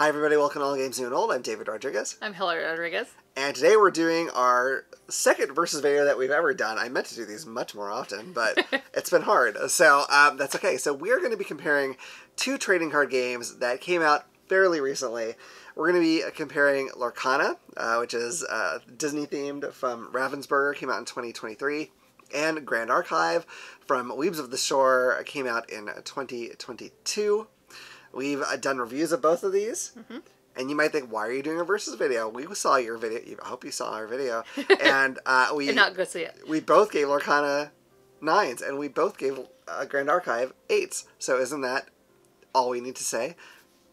Hi everybody, welcome to All Games New and Old. I'm David Rodriguez. I'm Hillary Rodriguez. And today we're doing our second versus video that we've ever done. I meant to do these much more often, but it's been hard. So that's okay. So we're going to be comparing two trading card games that came out fairly recently. We're going to be comparing Lorcana, which is Disney themed from Ravensburger, came out in 2023. And Grand Archive from Weebs of the Shore came out in 2022. We've done reviews of both of these. Mm-hmm. And you might think, why are you doing a versus video? We saw your video. I hope you saw our video. And we not go see it. We both gave Lorcana 9s, and we both gave Grand Archive 8s. So isn't that all we need to say?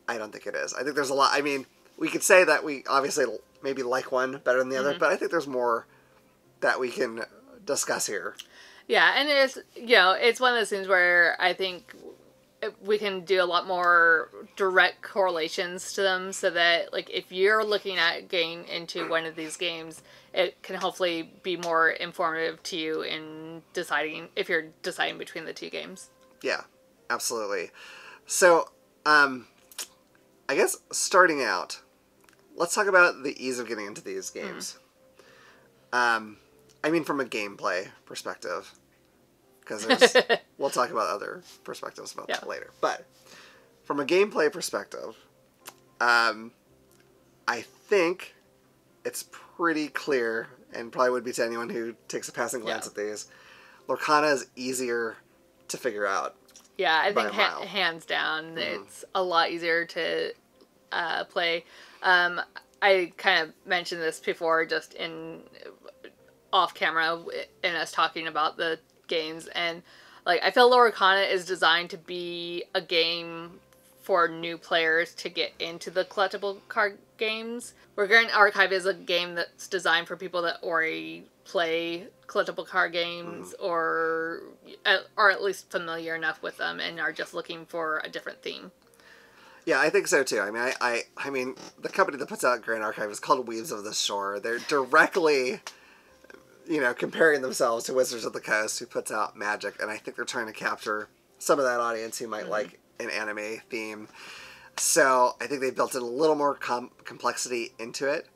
I don't think it is. I think there's a lot. I mean, we could say that we obviously maybe like one better than the other, but I think there's more that we can discuss here. Yeah, and it's one of those things where I think we can do a lot more direct correlations to them, so that like if you're looking at getting into one of these games, it can hopefully be more informative to you in deciding if you're deciding between the two games. Yeah, absolutely. So, I guess starting out, let's talk about the ease of getting into these games. I mean, from a gameplay perspective. Because we'll talk about other perspectives about that later. But from a gameplay perspective, I think it's pretty clear, and probably would be to anyone who takes a passing glance at these, Lorcana is easier to figure out. Yeah, I think hands down, it's a lot easier to play. I kind of mentioned this before, just in off camera, in us talking about the games, and like I feel Lorcana is designed to be a game for new players to get into the collectible card games, where Grand Archive is a game that's designed for people that already play collectible card games or are at least familiar enough with them and are just looking for a different theme. Yeah, I think so too. I mean, I mean, the company that puts out Grand Archive is called Weebs of the Shore. They're directly, comparing themselves to Wizards of the Coast, who puts out Magic, and I think they're trying to capture some of that audience who might like an anime theme. So I think they built in a little more complexity into it,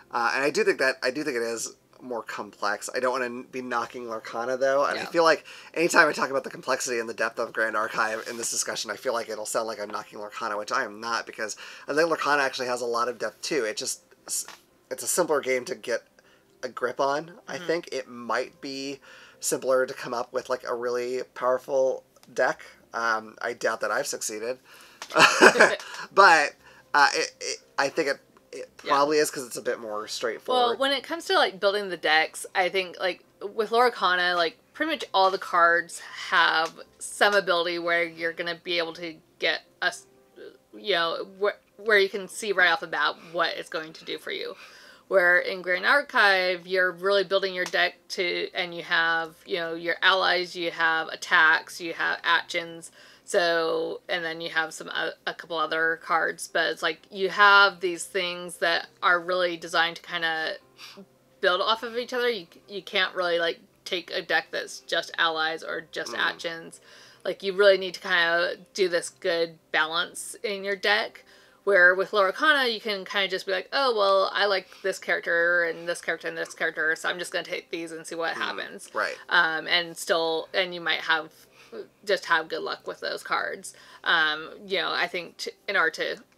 and I do think it is more complex. I don't want to be knocking Lorcana though, and I feel like anytime I talk about the complexity and the depth of Grand Archive in this discussion, I feel like it'll sound like I'm knocking Lorcana, which I am not, because I think Lorcana actually has a lot of depth too. It's a simpler game to get a grip on. I think it might be simpler to come up with like a really powerful deck. I doubt that I've succeeded, but I think it probably is, because it's a bit more straightforward. Well, when it comes to like building the decks, I think like with Lorcana, like pretty much all the cards have some ability where you're gonna be able to get a, where you can see right off the bat what it's going to do for you. Where in Grand Archive, you're really building your deck and you have, your allies, you have attacks, you have actions, and then you have a couple other cards, but it's like you have these things that are really designed to kind of build off of each other. You can't really like take a deck that's just allies or just actions. Like you really need to kind of do this good balance in your deck. Where with Lorcana, you can kind of just be like, oh, well, I like this character and this character and this character, so I'm just going to take these and see what happens. Right. And you might have good luck with those cards. I think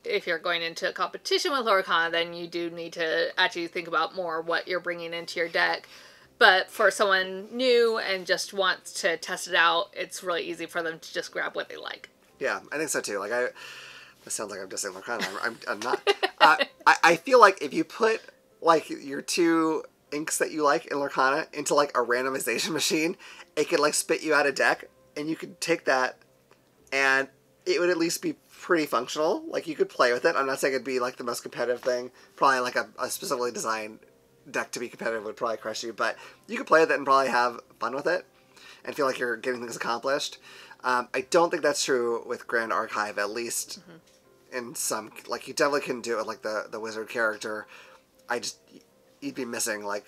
if you're going into a competition with Lorcana, then you do need to actually think about more what you're bringing into your deck. But for someone new and just wants to test it out, it's really easy for them to just grab what they like. Yeah, I think so too. Like it sounds like I'm just saying Lorcana. I'm not. I feel like if you put like your two inks that you like in Lorcana into like a randomization machine, it could like spit you out a deck, and you could take that, and it would at least be pretty functional. Like you could play with it. I'm not saying it'd be like the most competitive thing. Probably like a specifically designed deck to be competitive would probably crush you, but you could play with it and probably have fun with it, and feel like you're getting things accomplished. I don't think that's true with Grand Archive, at least in some, like you definitely couldn't do it with like the wizard character. You'd be missing like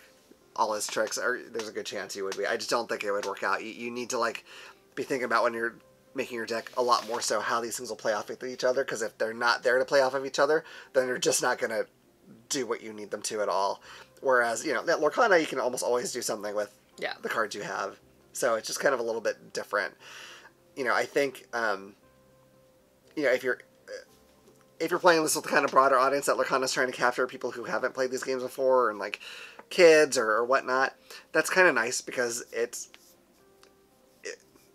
all his tricks, or there's a good chance you would be. I just don't think it would work out. You need to like be thinking about when you're making your deck a lot more so how these things will play off with each other, because if they're not there to play off of each other, then they're just not going to do what you need them to at all. Whereas, that Lorcana, you can almost always do something with the cards you have. So it's just kind of a little bit different. I think, if you're playing this with the kind of broader audience that Lorcana's trying to capture, people who haven't played these games before, and like kids or whatnot, that's kind of nice, because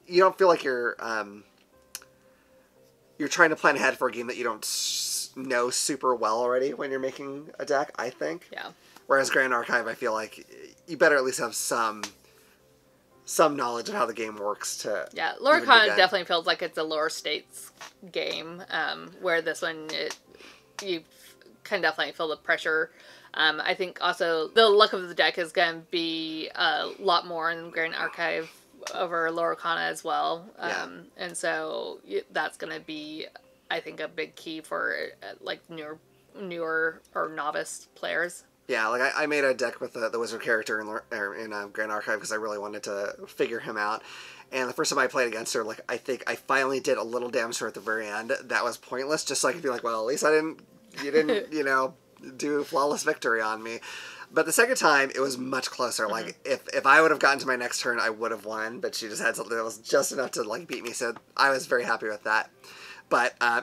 you don't feel like you're trying to plan ahead for a game that you don't know super well already when you're making a deck, I think. Yeah. Whereas Grand Archive, I feel like you better at least have some knowledge of how the game works to. Yeah, Lorcana definitely feels like it's a lower stakes game, where this one, you can definitely feel the pressure. I think also the luck of the deck is going to be a lot more in Grand Archive over Lorcana as well. And so that's going to be, I think, a big key for like newer or novice players. Yeah, like I made a deck with the wizard character in Grand Archive because I really wanted to figure him out. And the first time I played against her, like I think I finally did a little damage to her at the very end. That was pointless, just so I could be like, well, at least you didn't, do flawless victory on me. But the second time, it was much closer. Mm-hmm. Like, if I would have gotten to my next turn, I would have won. But she just had something that was just enough to, like, beat me. So I was very happy with that. But, I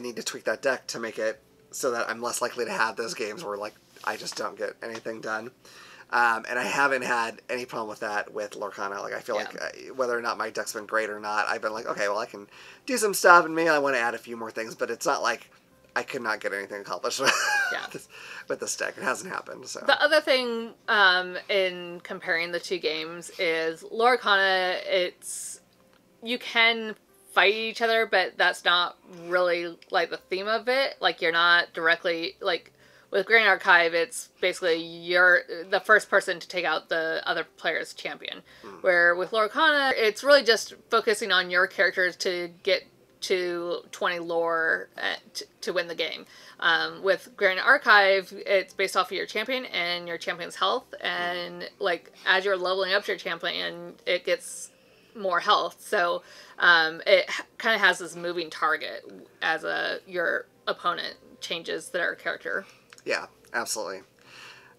need to tweak that deck to make it so that I'm less likely to have those games where, like, I just don't get anything done. And I haven't had any problem with that with Lorcana. Like, I feel like whether or not my deck's been great or not, I've been like, okay, well, I can do some stuff, and maybe I want to add a few more things. But it's not like I could not get anything accomplished with this deck. It hasn't happened. So the other thing in comparing the two games is Lorcana, you can fight each other, but that's not really like the theme of it. Like, you're not directly, like with Grand Archive, it's basically you're the first person to take out the other player's champion. Where with Lorcana, it's really just focusing on your characters to get to 20 lore to win the game. With Grand Archive, it's based off of your champion and your champion's health, and like as you're leveling up your champion, it gets more health. So it kind of has this moving target as your opponent changes their character. Yeah, absolutely.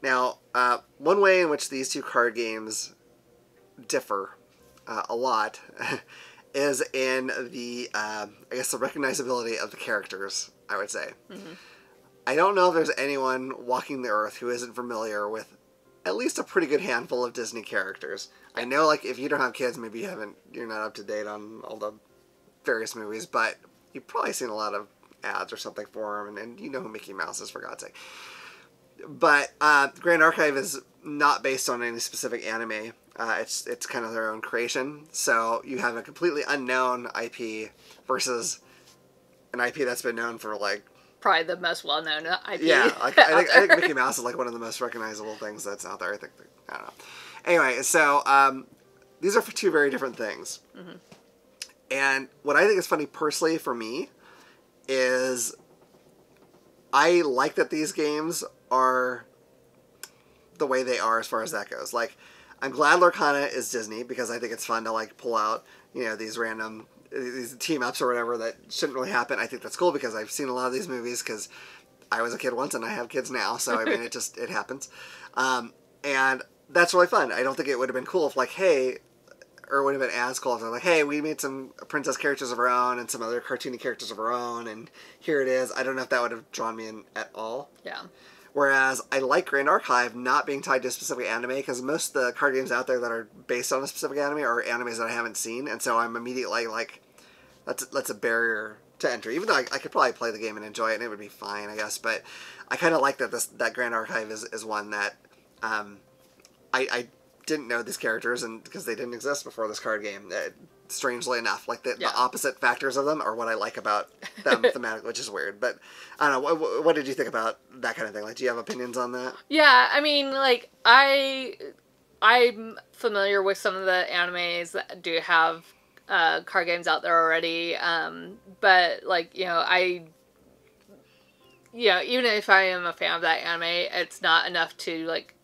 Now, one way in which these two card games differ a lot is in the, the recognizability of the characters, I would say. Mm-hmm. I don't know if there's anyone walking the earth who isn't familiar with at least a pretty good handful of Disney characters. I know, like, if you don't have kids, maybe you're not up to date on all the various movies, but you've probably seen a lot of ads or something for them, and you know who Mickey Mouse is, for God's sake. But Grand Archive is not based on any specific anime. It's kind of their own creation. So you have a completely unknown IP versus an IP that's been known for, like, probably the most well-known IP. Yeah, like, I think Mickey Mouse is like one of the most recognizable things that's out there. I don't know. Anyway, so these are for two very different things. Mm-hmm. And what I think is funny personally for me is I like that these games are the way they are as far as that goes. Like, I'm glad Lorcana is Disney because I think it's fun to, like, pull out, these random these team-ups or whatever that shouldn't really happen. I think that's cool because I've seen a lot of these movies because I was a kid once and I have kids now. So, I mean, it happens. And that's really fun. I don't think it would have been cool if, like, hey, or it would have been as cool if they're like, hey, we made some princess characters of our own and some other cartoony characters of our own, and here it is. I don't know if that would have drawn me in at all. Yeah. Whereas I like Grand Archive not being tied to a specific anime, because most of the card games out there that are based on a specific anime are animes that I haven't seen, and so I'm immediately like, that's a barrier to entry. Even though I could probably play the game and enjoy it, and it would be fine, I guess. But I kind of like that Grand Archive is one that I didn't know these characters, and because they didn't exist before this card game. Strangely enough, like the opposite factors of them are what I like about them thematically, which is weird. But I don't know. What did you think about that kind of thing? Like, do you have opinions on that? Yeah, I mean, like, I'm familiar with some of the animes that do have card games out there already. But like, even if I am a fan of that anime, it's not enough to like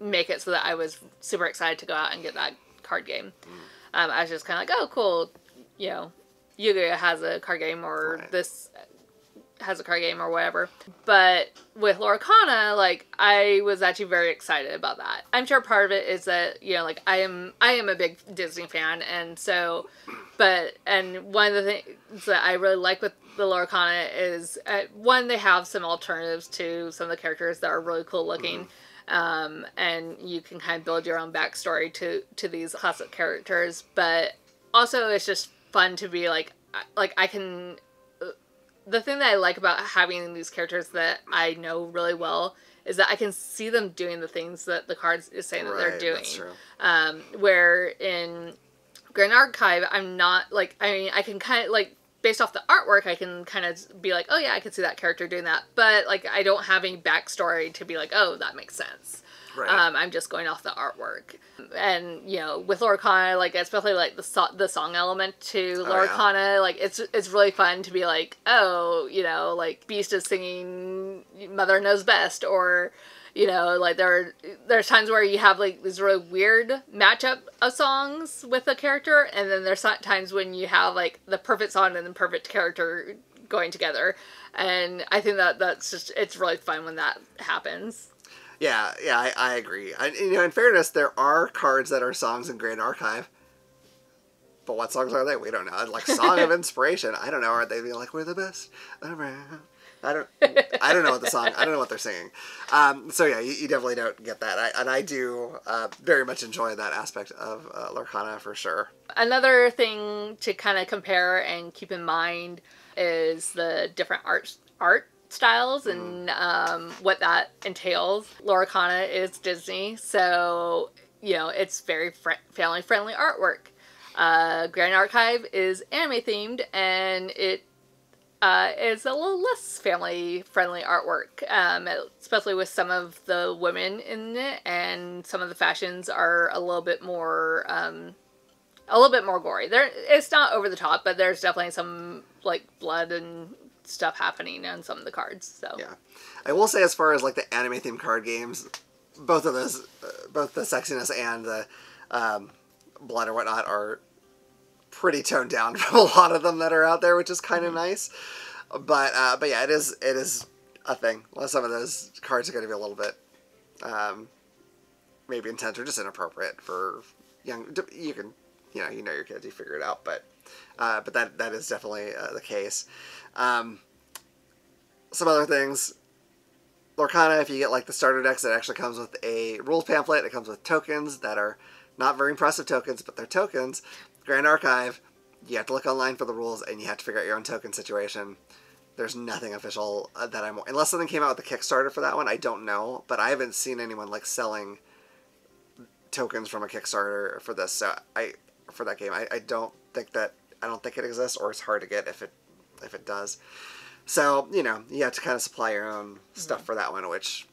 make it so that I was super excited to go out and get that card game. I was just kind of like, oh, cool, Yu-Gi-Oh has a card game, or Right. this has a card game, or whatever. But with Lorcana, like, I was actually very excited about that. I'm sure part of it is that, you know, like, I am a big Disney fan, and so, and one of the things that I really like with the Lorcana is, one, they have some alternatives to some of the characters that are really cool looking. And you can kind of build your own backstory to these classic characters, but also it's just fun to be like I can. The thing that I like about having these characters that I know really well is that I can see them doing the things that the cards is saying that they're doing. That's true. Where in Grand Archive, I'm not like, I mean, I can kind of like, based off the artwork, I can kind of be like, oh yeah, I can see that character doing that. But like, I don't have any backstory to be like, oh, that makes sense. Right. I'm just going off the artwork. And, you know, with Lorcana, like, especially, like, the song element to Lorcana, like, it's really fun to be like, oh, you know, like, Beast is singing Mother Knows Best, or, you know, like, there's times where you have, like, this really weird matchup of songs with a character, and then there's times when you have, like, the perfect song and the perfect character going together. And I think that's just, it's really fun when that happens. Yeah, I agree. You know, in fairness, there are cards that are songs in Grand Archive, but what songs are they? We don't know. Like Song of Inspiration. I don't know. Are they being like, we're the best around? I don't know what the song. I don't know what they're singing. So yeah, you definitely don't get that. I do very much enjoy that aspect of Lorcana for sure. Another thing to kind of compare and keep in mind is the different art styles and what that entails. Lorcana is Disney, so, you know, it's very family-friendly artwork. Grand Archive is anime-themed, and it is a little less family-friendly artwork, especially with some of the women in it, and some of the fashions are a little bit more gory. It's not over the top, but there's definitely some, like, blood and stuff happening on some of the cards. So yeah, I will say, as far as like the anime themed card games, both of those, both the sexiness and the blood or whatnot, are pretty toned down from a lot of them that are out there, which is kind of nice. But yeah, it is a thing. Well, some of those cards are going to be a little bit maybe intense or just inappropriate for young. You can, you know your kids, you figure it out, but that is definitely the case. Some other things. Lorcana, if you get like the starter decks, it actually comes with a rules pamphlet. It comes with tokens that are not very impressive tokens, but they're tokens. Grand Archive, you have to look online for the rules, and you have to figure out your own token situation. There's nothing official that I'm... Unless something came out with a Kickstarter for that one, I don't know. But I haven't seen anyone like selling tokens from a Kickstarter for this. So for that game, I don't think it exists, or it's hard to get if it does. So, you know, you have to kind of supply your own stuff for that one, which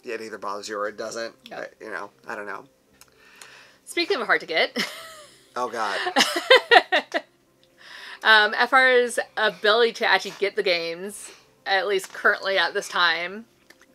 it either bothers you or it doesn't. Yep. You know, I don't know. Speaking of hard to get. Oh, God. As far as ability to actually get the games, at least currently at this time,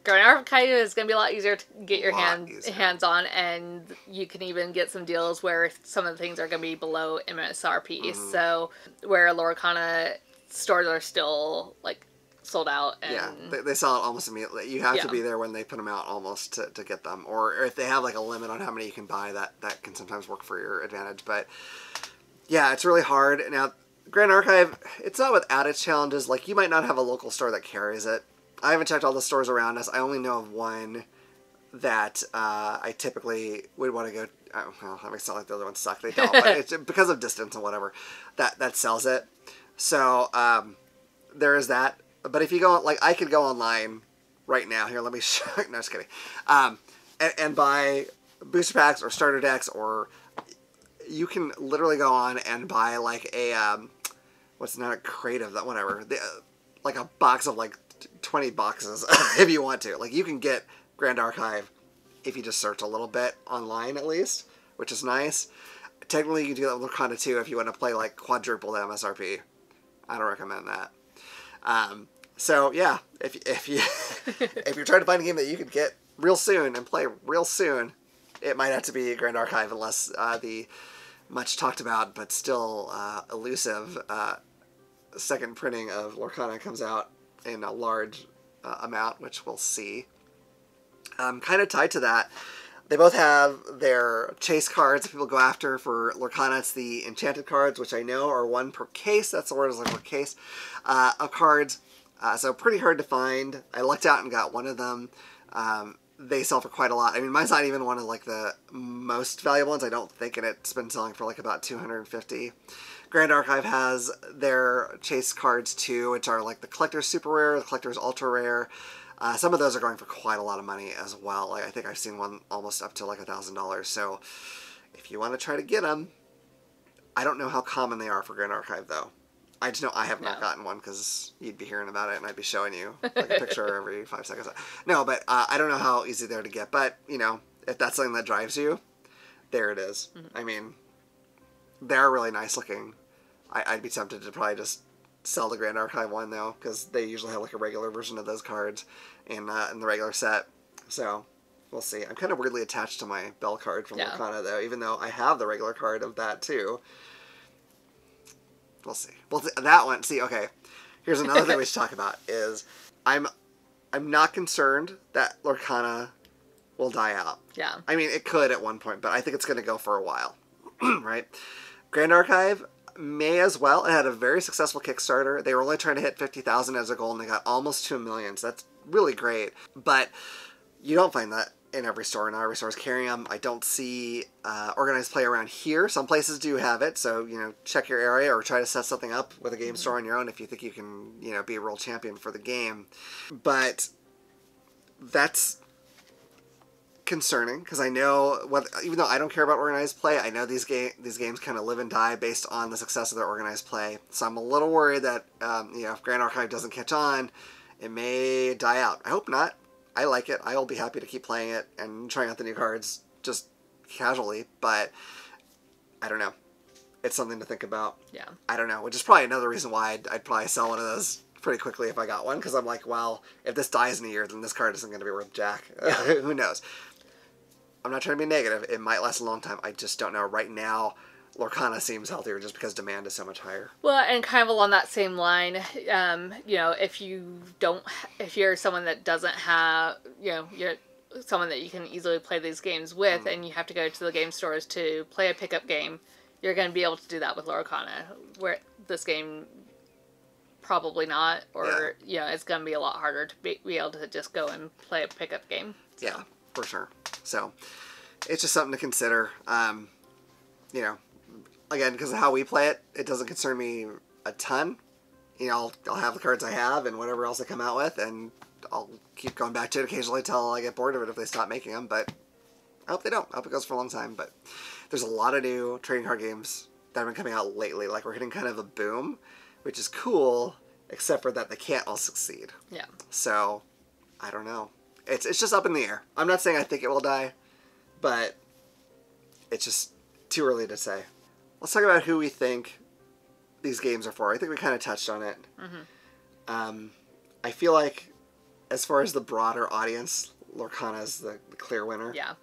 Grand Archive is going to be a lot easier to get your hands on, and you can even get some deals where some of the things are going to be below MSRP. So, where Lorcana stores are still like sold out. And yeah, they sell it almost immediately. You have to be there when they put them out almost to get them. Or if they have like a limit on how many you can buy, that can sometimes work for your advantage. But yeah, it's really hard. Now, Grand Archive, it's not without its challenges. Like, you might not have a local store that carries it. I haven't checked all the stores around us. I only know of one that I typically would want to go... well, that makes it sound like the other ones suck. They don't, but it's because of distance and whatever that sells it. So, there is that. But if you go, like, I could go online right now. Here, let me show you. No, just kidding. And buy booster packs or starter decks, or you can literally go on and buy, like, a, what's not a crate of that, whatever. Like a box of, like, 20 boxes if you want to. Like, you can get Grand Archive if you just search a little bit online, at least, which is nice. Technically, you can do that with Lorcana too if you want to play, like, quadruple the MSRP. I don't recommend that. So yeah, if you're trying to find a game that you could get real soon and play real soon, it might have to be Grand Archive, unless the much talked about but still elusive second printing of Lorcana comes out in a large amount, which we'll see. Kind of tied to that, they both have their chase cards that people go after. For Lorcana, it's the enchanted cards, which I know are 1 per case. That's the word, is like per case of cards. So pretty hard to find. I lucked out and got one of them. They sell for quite a lot. I mean, mine's not even one of like the most valuable ones, I don't think, and it's been selling for like about 250. Grand Archive has their chase cards too, which are like the collector's super rare, the collector's ultra rare. Some of those are going for quite a lot of money as well. Like, I think I've seen one almost up to like $1,000. So if you want to try to get them, I don't know how common they are for Grand Archive though. I just know I have not gotten one because you'd be hearing about it and I'd be showing you like a picture every 5 seconds. No, but I don't know how easy they're to get. But, you know, if that's something that drives you, there it is. Mm-hmm. I mean, they're really nice looking. I'd be tempted to probably just sell the Grand Archive one though, because they usually have like a regular version of those cards in the regular set. So we'll see. I'm kind of weirdly attached to my Bell card from Lorcana though, even though I have the regular card of that too. We'll see. Well, that one. See, okay. Here's another thing we should talk about is I'm not concerned that Lorcana will die out. Yeah. I mean, it could at one point, but I think it's going to go for a while, right? Grand Archive may as well. It had a very successful Kickstarter. They were only trying to hit 50,000 as a goal, and they got almost to 1 million. So that's really great. But you don't find that in every store. Not every store is carrying them. I don't see organized play around here. Some places do have it, so, you know, check your area or try to set something up with a game store on your own if you think you can, you know, be a world champion for the game. But that's concerning because I know, even though I don't care about organized play, I know these games kind of live and die based on the success of their organized play. So I'm a little worried that, you know, if Grand Archive doesn't catch on, it may die out. I hope not. I like it. I'll be happy to keep playing it and trying out the new cards just casually, but I don't know. It's something to think about. Yeah. I don't know, which is probably another reason why I'd probably sell one of those pretty quickly if I got one, because I'm like, well, if this dies in a year, then this card isn't going to be worth jack. Yeah. Who knows? I'm not trying to be negative. It might last a long time. I just don't know. Right now, Lorcana seems healthier just because demand is so much higher. Well, and kind of along that same line, you know, if you're someone that doesn't have, you know, you're someone that you can easily play these games with, and you have to go to the game stores to play a pickup game, you're going to be able to do that with Lorcana, where this game probably not, or, you know, it's going to be a lot harder to be able to just go and play a pickup game. So. Yeah, for sure. So, it's just something to consider. You know, again, because of how we play it, it doesn't concern me a ton. You know, I'll have the cards I have and whatever else they come out with, and I'll keep going back to it occasionally until I get bored of it if they stop making them, but I hope they don't. I hope it goes for a long time, but there's a lot of new trading card games that have been coming out lately. Like, we're hitting kind of a boom, which is cool, except for that they can't all succeed. Yeah. So, I don't know. It's just up in the air. I'm not saying I think it will die, but it's just too early to say. Let's talk about who we think these games are for. I think we kind of touched on it. Mm-hmm. I feel like, as far as the broader audience, Lorcana is the clear winner. Yeah.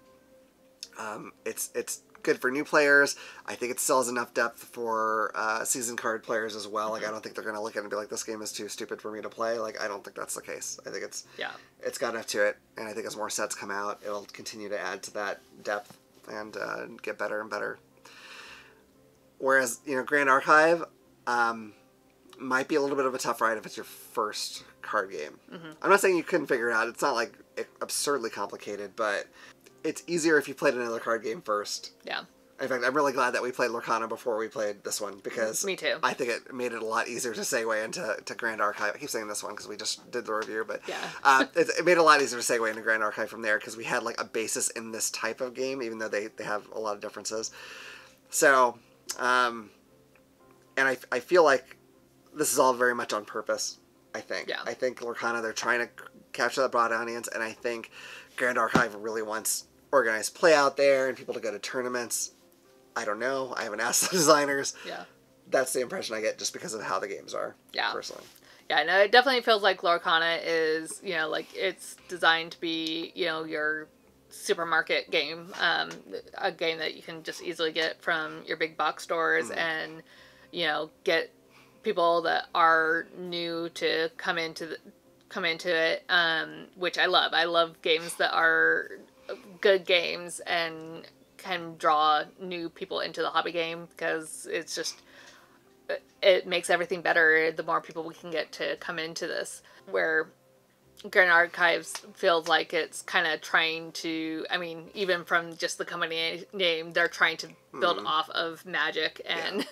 It's good for new players. I think it still has enough depth for seasoned card players as well. Like, I don't think they're going to look at it and be like, this game is too stupid for me to play. Like, I don't think that's the case. I think it's got enough to it, and I think as more sets come out, it'll continue to add to that depth and get better and better. Whereas, you know, Grand Archive might be a little bit of a tough ride if it's your first card game. Mm-hmm. I'm not saying you couldn't figure it out. It's not like absurdly complicated, but it's easier if you played another card game first. Yeah. In fact, I'm really glad that we played Lorcana before we played this one, because me too. I think it made it a lot easier to segue into Grand Archive. I keep saying this one because we just did the review, but yeah. It made it a lot easier to segue into Grand Archive from there, because we had like a basis in this type of game, even though they have a lot of differences. So, and I feel like this is all very much on purpose, I think. Yeah. I think Lorcana, they're trying to capture that broad audience, and I think Grand Archive really wants organized play out there and people to go to tournaments. I don't know. I haven't asked the designers. Yeah. That's the impression I get just because of how the games are. Yeah. Personally. Yeah, no, it definitely feels like Lorcana is, you know, like, it's designed to be, you know, your supermarket game, a game that you can just easily get from your big box stores, and get people that are new to come into it, which I love. I love games that are good games and can draw new people into the hobby game, because it makes everything better the more people we can get to come into this. Where Grand Archives feels like it's kind of trying to, I mean, even from just the company name, they're trying to build off of Magic and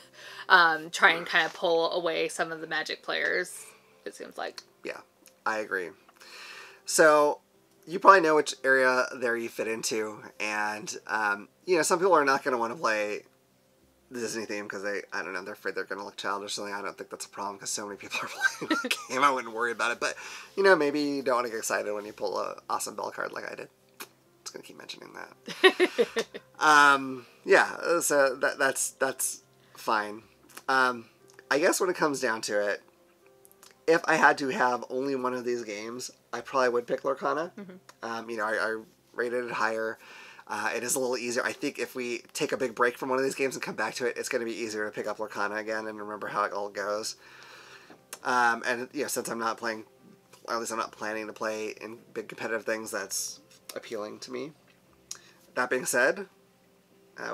try and kind of pull away some of the Magic players, it seems like. Yeah, I agree. So you probably know which area there you fit into, and some people are not going to want to play the Disney theme because I don't know, they're afraid they're going to look childish or something. I don't think that's a problem because so many people are playing the game. I wouldn't worry about it, but maybe you don't want to get excited when you pull a awesome bell card like I did. Just going to keep mentioning that. Yeah, so that's fine. I guess when it comes down to it, if I had to have only one of these games, I probably would pick Lorcana. I rated it higher. It is a little easier. I think if we take a big break from one of these games and come back to it, it's going to be easier to pick up Lorcana again and remember how it all goes. And since I'm not playing, or at least I'm not planning to play in big competitive things, that's appealing to me. That being said,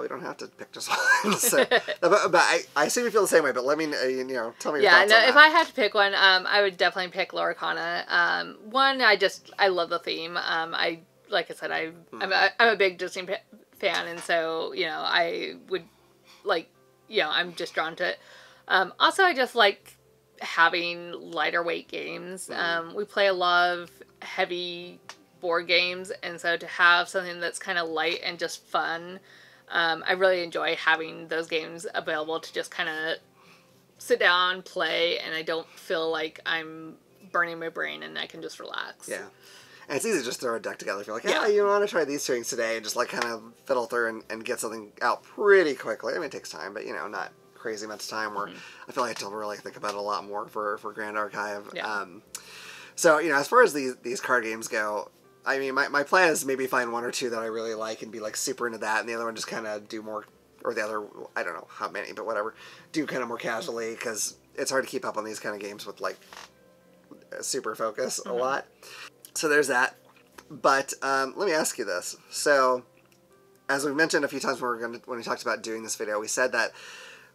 we don't have to pick just one. So, but I assume you feel the same way. But let me, tell me your thoughts on that. If I had to pick one, I would definitely pick Lorcana. One, I love the theme. Like I said, I'm a big Disney fan, and so I would I'm just drawn to it. Also, I just like having lighter weight games. We play a lot of heavy board games, and so to have something that's kind of light and just fun, I really enjoy having those games available to just kind of sit down, play, and I don't feel like I'm burning my brain, and I can just relax. Yeah. And it's easy to just throw a deck together if you're like, you want to try these things today, and just like kind of fiddle through and get something out pretty quickly. I mean, it takes time, but not crazy amounts of time where I feel like I have to really think about it a lot more for Grand Archive. Yeah. So, as far as these card games go, I mean, my plan is maybe find one or two that I really like and be like super into that, and the other one just kind of do more, or the other, I don't know how many, but whatever, do kind of more casually, because it's hard to keep up on these kind of games with like super focus a lot. So there's that. But let me ask you this. So, as we mentioned a few times when we talked about doing this video, we said that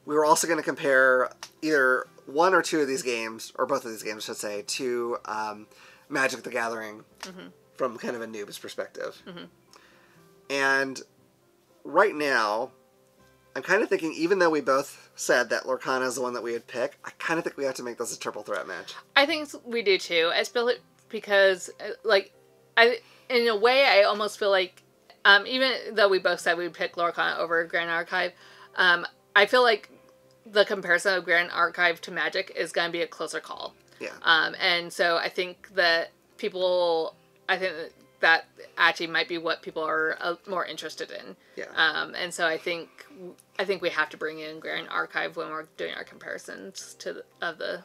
we were also going to compare either one or two of these games, or both of these games, I should say, to Magic the Gathering from kind of a noob's perspective. And right now, I'm kind of thinking, even though we both said that Lorcana is the one that we would pick, I kind of think we have to make this a triple threat match. I think we do too. Especially because, in a way, I almost feel like, even though we both said we'd pick Lorcana over Grand Archive, I feel like the comparison of Grand Archive to Magic is going to be a closer call. Yeah. And so I think that that actually might be what people are more interested in. Yeah. And so I think we have to bring in Grand Archive when we're doing our comparisons of the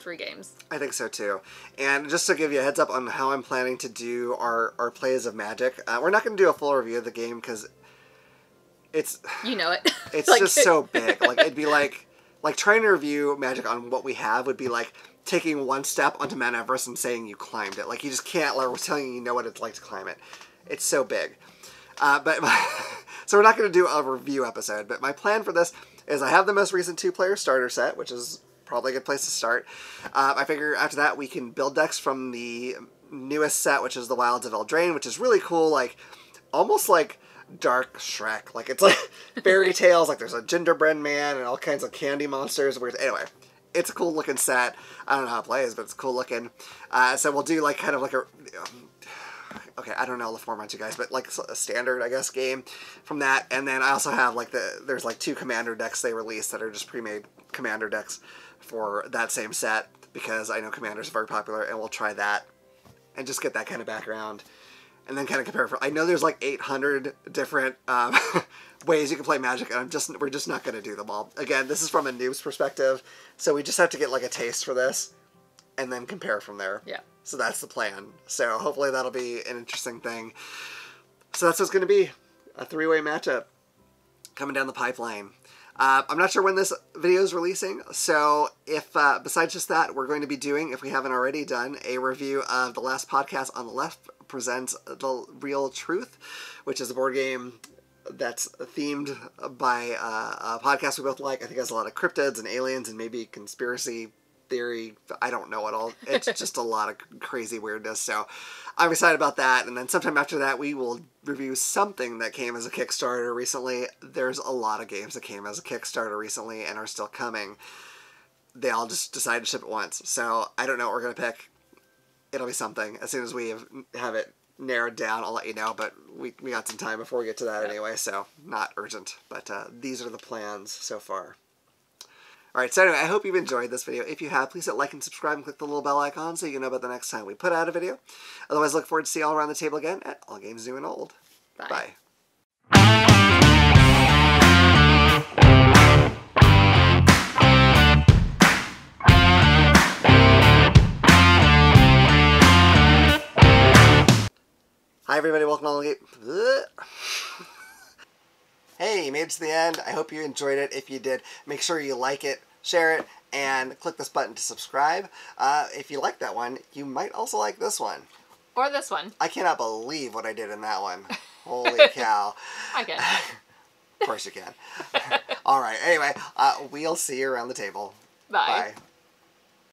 three games. I think so too. And just to give you a heads up on how I'm planning to do our plays of Magic, we're not going to do a full review of the game because it's it's just so big. Like it'd be like trying to review Magic on what we have would be like taking one step onto Mount Everest and saying you climbed it. Like you just can't. Like we're telling you what it's like to climb it. It's so big. So we're not going to do a review episode. But my plan for this is I have the most recent 2-player starter set, which is probably a good place to start. I figure after that we can build decks from the newest set, which is the Wilds of Eldraine, which is really cool, like almost like Dark Shrek. Like it's like fairy tales, like there's a gingerbread man and all kinds of candy monsters. Anyway, it's a cool looking set. I don't know how it plays, but it's cool looking. So we'll do like kind of like a okay, I don't know the format, you guys, but like a standard, I guess, game from that. And then I also have like there's like 2 commander decks they released that are just pre-made commander decks for that same set, because I know Commander's very popular, and we'll try that and just get that kind of background and then kind of compare. I know there's like 800 different ways you can play Magic, and we're just not going to do them all. Again, this is from a noob's perspective, so we just have to get like a taste for this and then compare from there. Yeah. So that's the plan. So hopefully that'll be an interesting thing. So that's what's going to be. A three-way matchup coming down the pipeline. I'm not sure when this video is releasing, so if besides just that, we're going to be doing, if we haven't already done, a review of The Last Podcast on the Left Presents The Real Truth, which is a board game that's themed by a podcast we both like. I think it has a lot of cryptids and aliens and maybe conspiracy theory. I don't know at all. It's just a lot of crazy weirdness. So I'm excited about that. And then sometime after that, we will review something that came as a Kickstarter recently. There's a lot of games that came as a Kickstarter recently and are still coming. They all just decided to ship at once. So I don't know what we're going to pick. It'll be something. As soon as we have it narrowed down, I'll let you know. But we got some time before we get to that anyway, so not urgent. But these are the plans so far. Alright, so anyway, I hope you've enjoyed this video. If you have, please hit like and subscribe and click the little bell icon so you know about the next time we put out a video. Otherwise, look forward to see you all around the table again at All Games New and Old. Bye. Hi everybody, welcome to All Games. Hey, you made it to the end. I hope you enjoyed it. If you did, make sure you like it, share it, and click this button to subscribe. If you like that one, you might also like this one. Or this one. I cannot believe what I did in that one. Holy cow. I can. Of course you can. All right, anyway, we'll see you around the table. Bye. Bye.